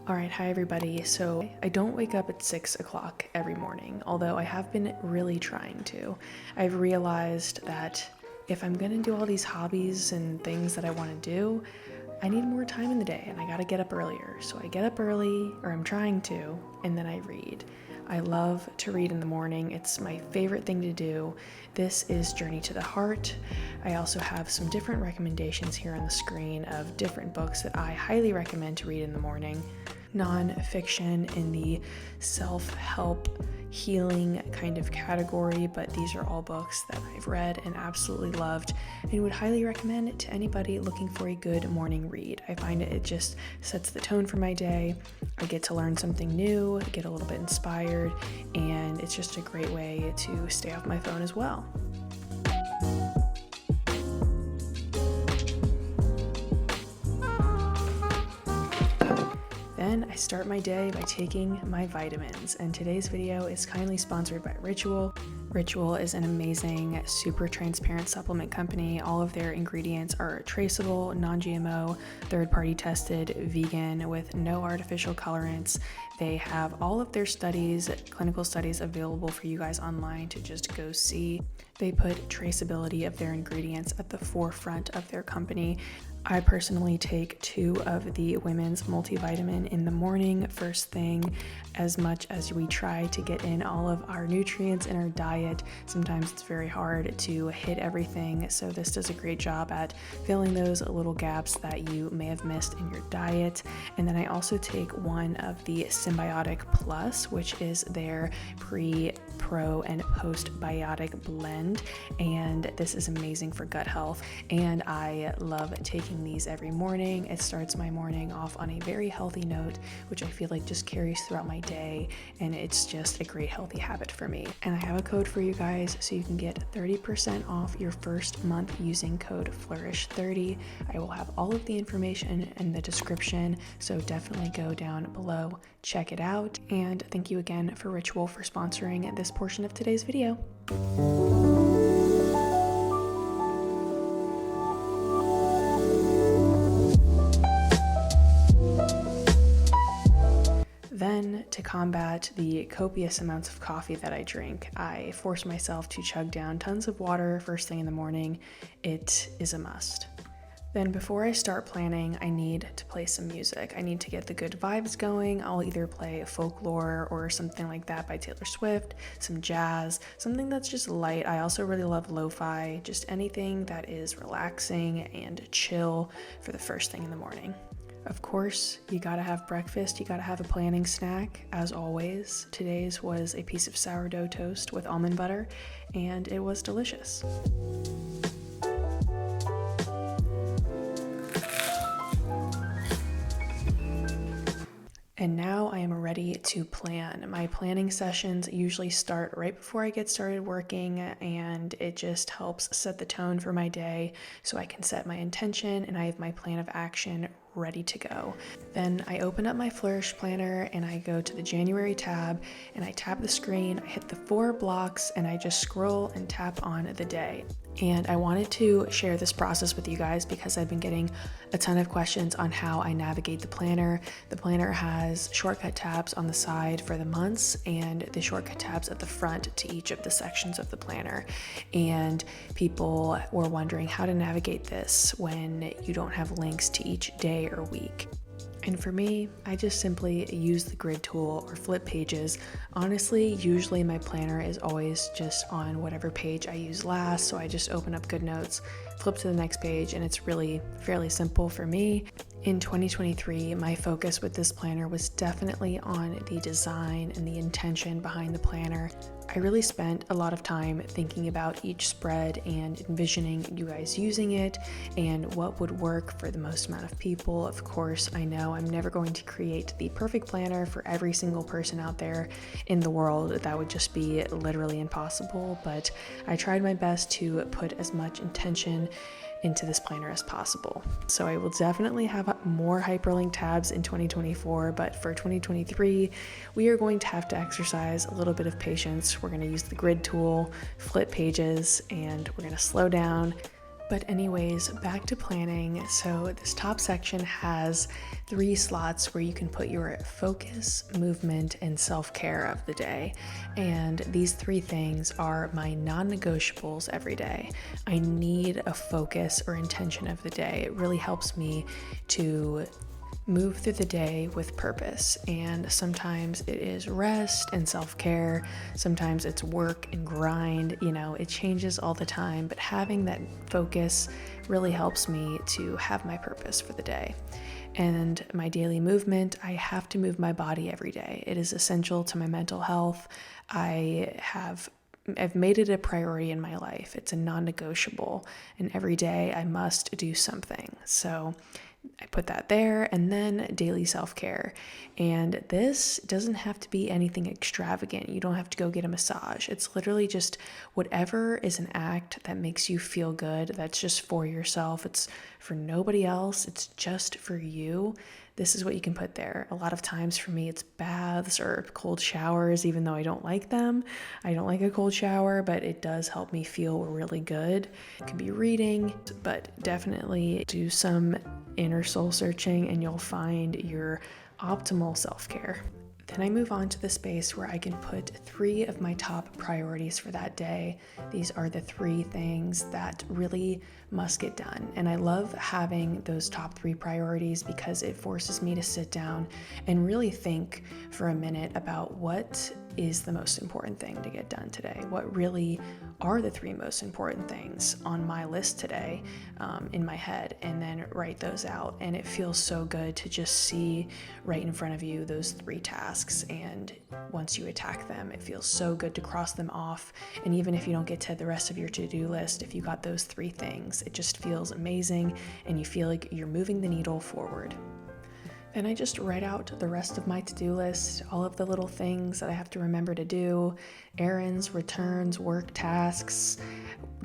Alright, hi everybody. So I don't wake up at 6 o'clock every morning, although I have been really trying to. I've realized that if I'm gonna do all these hobbies and things that I want to do, I need more time in the day and I gotta get up earlier. So I get up early, or I'm trying to, and then I read. I love to read in the morning. It's my favorite thing to do. This is Journey to the Heart. I also have some different recommendations here on the screen of different books that I highly recommend to read in the morning. Non-fiction in the self-help healing kind of category, but these are all books that I've read and absolutely loved and would highly recommend it to anybody looking for a good morning read. I find it just sets the tone for my day. I get to learn something new, get a little bit inspired, and it's just a great way to stay off my phone as well. Then I start my day by taking my vitamins, and today's video is kindly sponsored by Ritual. Ritual is an amazing, super transparent supplement company. All of their ingredients are traceable, non-GMO, third-party tested, vegan, with no artificial colorants. They have all of their studies, clinical studies, available for you guys online to just go see. They put traceability of their ingredients at the forefront of their company. I personally take 2 of the women's multivitamin in the morning, first thing, as much as we try to get in all of our nutrients in our diet. Sometimes it's very hard to hit everything, so this does a great job at filling those little gaps that you may have missed in your diet. And then I also take 1 of the Symbiotic Plus, which is their pre, pro, and postbiotic blend, and this is amazing for gut health, and I love taking these every morning. It starts my morning off on a very healthy note, which I feel like just carries throughout my day, and it's just a great healthy habit for me. And I have a code for you guys, so you can get 30% off your first month using code Flourish30. I will have all of the information in the description, so definitely go down below, check it out, and thank you again for Ritual for sponsoring this portion of today's video. Then, to combat the copious amounts of coffee that I drink, I force myself to chug down tons of water first thing in the morning. It is a must. Then before I start planning, I need to play some music. I need to get the good vibes going. I'll either play folklore or something like that by Taylor Swift, some jazz, something that's just light. I also really love lo-fi, just anything that is relaxing and chill for the first thing in the morning. Of course, you gotta have breakfast, you gotta have a planning snack, as always. Today's was a piece of sourdough toast with almond butter, and it was delicious. And now I am ready to plan. My planning sessions usually start right before I get started working, and it just helps set the tone for my day so I can set my intention and I have my plan of action ready to go. Then I open up my Flourish planner and I go to the January tab and I tap the screen, I hit the 4 blocks, and I just scroll and tap on the day. And I wanted to share this process with you guys because I've been getting a ton of questions on how I navigate the planner. The planner has shortcut tabs on the side for the months and the shortcut tabs at the front to each of the sections of the planner. And people were wondering how to navigate this when you don't have links to each day or week. And for me, I just simply use the grid tool or flip pages. Honestly, usually my planner is always just on whatever page I use last, so I just open up GoodNotes, flip to the next page, and it's really fairly simple for me. In 2023, my focus with this planner was definitely on the design and the intention behind the planner. I really spent a lot of time thinking about each spread and envisioning you guys using it and what would work for the most amount of people. Of course, I know I'm never going to create the perfect planner for every single person out there in the world. That would just be literally impossible, but I tried my best to put as much intention into this planner as possible. So I will definitely have more hyperlink tabs in 2024, but for 2023, we are going to have to exercise a little bit of patience. We're going to use the grid tool, flip pages, and we're going to slow down. But anyways, back to planning. So this top section has 3 slots where you can put your focus, movement, and self-care of the day. And these 3 things are my non-negotiables every day. I need a focus or intention of the day. It really helps me to move through the day with purpose, and sometimes it is rest and self-care, sometimes it's work and grind, it changes all the time, but having that focus really helps me to have my purpose for the day. And my daily movement, I have to move my body every day. It is essential to my mental health. I've made it a priority in my life. It's a non-negotiable, and every day I must do something. So I put that there, and then daily self-care. And this doesn't have to be anything extravagant. You don't have to go get a massage. It's literally just whatever is an act that makes you feel good. That's just for yourself. It's for nobody else. It's just for you. This is what you can put there. A lot of times for me, it's baths or cold showers, even though I don't like them. I don't like a cold shower, but it does help me feel really good. It could be reading, but definitely do some inner soul searching and you'll find your optimal self-care. Then I move on to the space where I can put 3 of my top priorities for that day. These are the 3 things that really must get done. And I love having those top 3 priorities because it forces me to sit down and really think for a minute about what is the most important thing to get done today. What really are the 3 most important things on my list today in my head, and then write those out. And it feels so good to just see right in front of you those 3 tasks. And once you attack them, it feels so good to cross them off. And even if you don't get to the rest of your to-do list, if you got those 3 things, it just feels amazing and you feel like you're moving the needle forward. Then I just write out the rest of my to-do list, all of the little things that I have to remember to do, errands, returns, work tasks,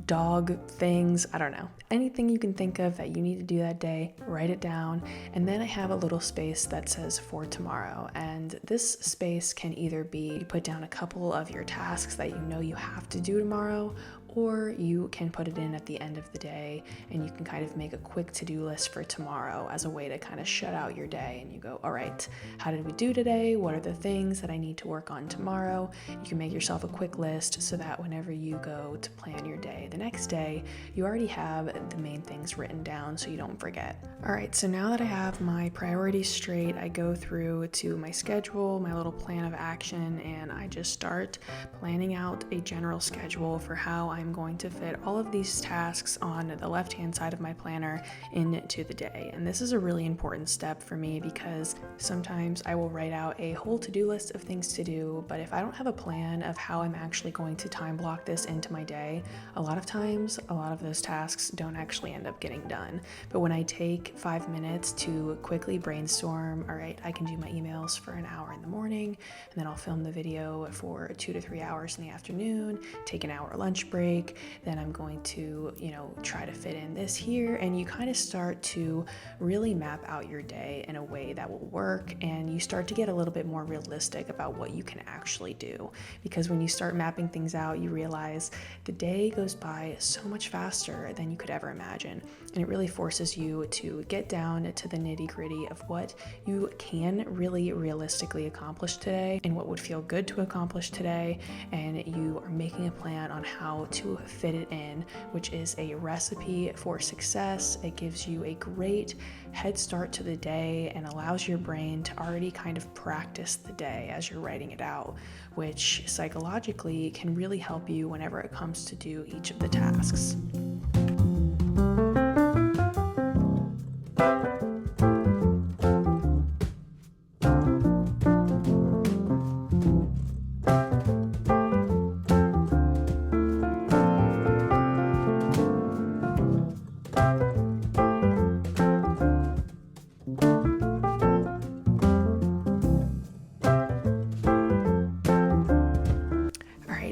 dog things, I don't know. Anything you can think of that you need to do that day, write it down. And then I have a little space that says for tomorrow. And this space can either be put down a couple of your tasks that you know you have to do tomorrow, or you can put it in at the end of the day and you can kind of make a quick to-do list for tomorrow as a way to kind of shut out your day, and you go, all right, how did we do today? What are the things that I need to work on tomorrow? You can make yourself a quick list so that whenever you go to plan your day the next day, you already have the main things written down so you don't forget. All right, so now that I have my priorities straight, I go through to my schedule, my little plan of action, and I just start planning out a general schedule for how I'm going to fit all of these tasks on the left-hand side of my planner into the day. And this is a really important step for me because sometimes I will write out a whole to-do list of things to do, but if I don't have a plan of how I'm actually going to time block this into my day, a lot of times, a lot of those tasks don't actually end up getting done. But when I take 5 minutes to quickly brainstorm, all right, I can do my emails for an hour in the morning, and then I'll film the video for 2 to 3 hours in the afternoon, take an hour lunch break, then I'm going to, try to fit in this here. And you kind of start to really map out your day in a way that will work. And you start to get a little bit more realistic about what you can actually do. Because when you start mapping things out, you realize the day goes by so much faster than you could ever imagine. And it really forces you to get down to the nitty-gritty of what you can really realistically accomplish today and what would feel good to accomplish today. And you are making a plan on how to fit it in, which is a recipe for success. It gives you a great head start to the day and allows your brain to already kind of practice the day as you're writing it out, which psychologically can really help you whenever it comes to do each of the tasks.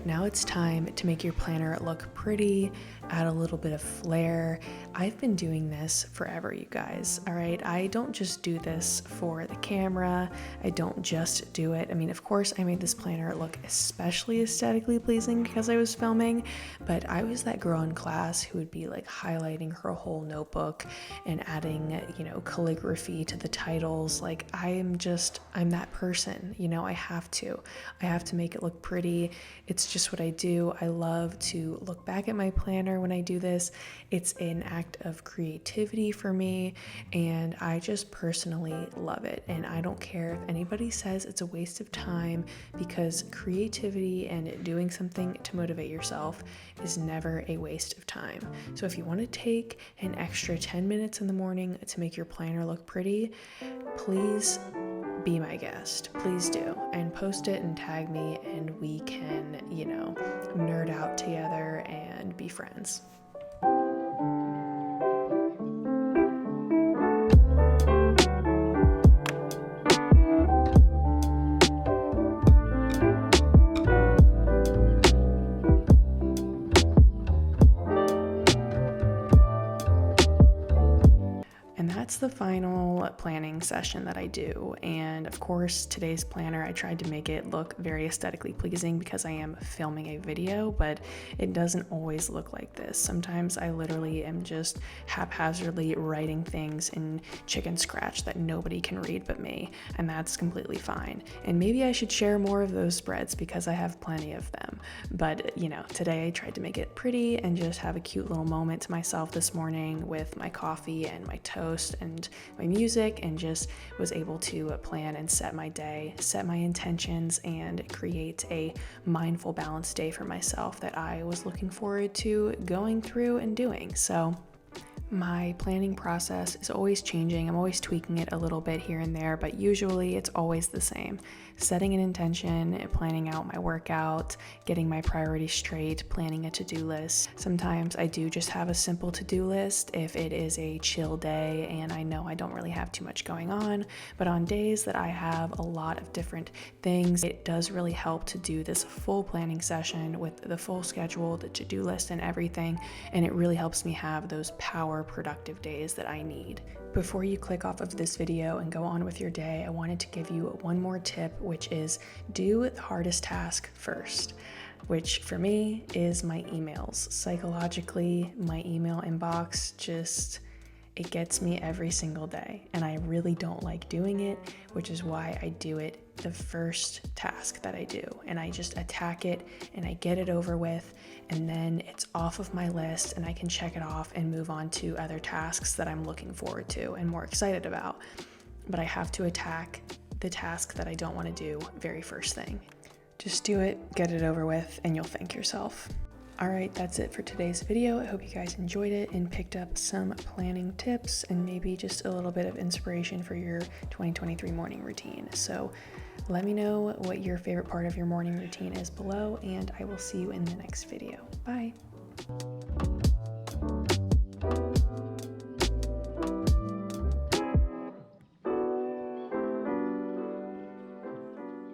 Now it's time to make your planner look pretty add a little bit of flair. I've been doing this forever, you guys, all right? I don't just do this for the camera. I don't just do it. I mean, of course, I made this planner look especially aesthetically pleasing because I was filming, but I was that girl in class who would be like highlighting her whole notebook and adding, calligraphy to the titles. Like I'm that person, I have to make it look pretty. It's just what I do. I love to look back at my planner when I do this. It's an act of creativity for me, and I just personally love it. And I don't care if anybody says it's a waste of time, because creativity and doing something to motivate yourself is never a waste of time. So if you want to take an extra 10 minutes in the morning to make your planner look pretty, please be my guest. Please do. And post it and tag me, and we can, nerd out together and be friends. And that's the final planning session that I do. And of course, today's planner, I tried to make it look very aesthetically pleasing because I am filming a video, but it doesn't always look like this. Sometimes I literally am just haphazardly writing things in chicken scratch that nobody can read but me, and that's completely fine. And maybe I should share more of those spreads because I have plenty of them. But, today I tried to make it pretty and just have a cute little moment to myself this morning with my coffee and my toast and my music, and just was able to plan and set my day, set my intentions, and create a mindful, balanced day for myself that I was looking forward to going through and doing. So my planning process is always changing. I'm always tweaking it a little bit here and there, but usually it's always the same. Setting an intention, planning out my workout, getting my priorities straight, planning a to-do list. Sometimes I do just have a simple to-do list if it is a chill day and I know I don't really have too much going on. But on days that I have a lot of different things, it does really help to do this full planning session with the full schedule, the to-do list and everything. And it really helps me have those power productive days that I need. Before you click off of this video and go on with your day, I wanted to give you one more tip, which is do the hardest task first, which for me is my emails. Psychologically, my email inbox it gets me every single day, and I really don't like doing it, which is why I do it the first task that I do, and I just attack it and I get it over with, and then it's off of my list and I can check it off and move on to other tasks that I'm looking forward to and more excited about. But I have to attack the task that I don't want to do very first thing. Just do it, get it over with, and you'll thank yourself. All right, that's it for today's video. I hope you guys enjoyed it and picked up some planning tips and maybe just a little bit of inspiration for your 2023 morning routine. So let me know what your favorite part of your morning routine is below, and I will see you in the next video. Bye.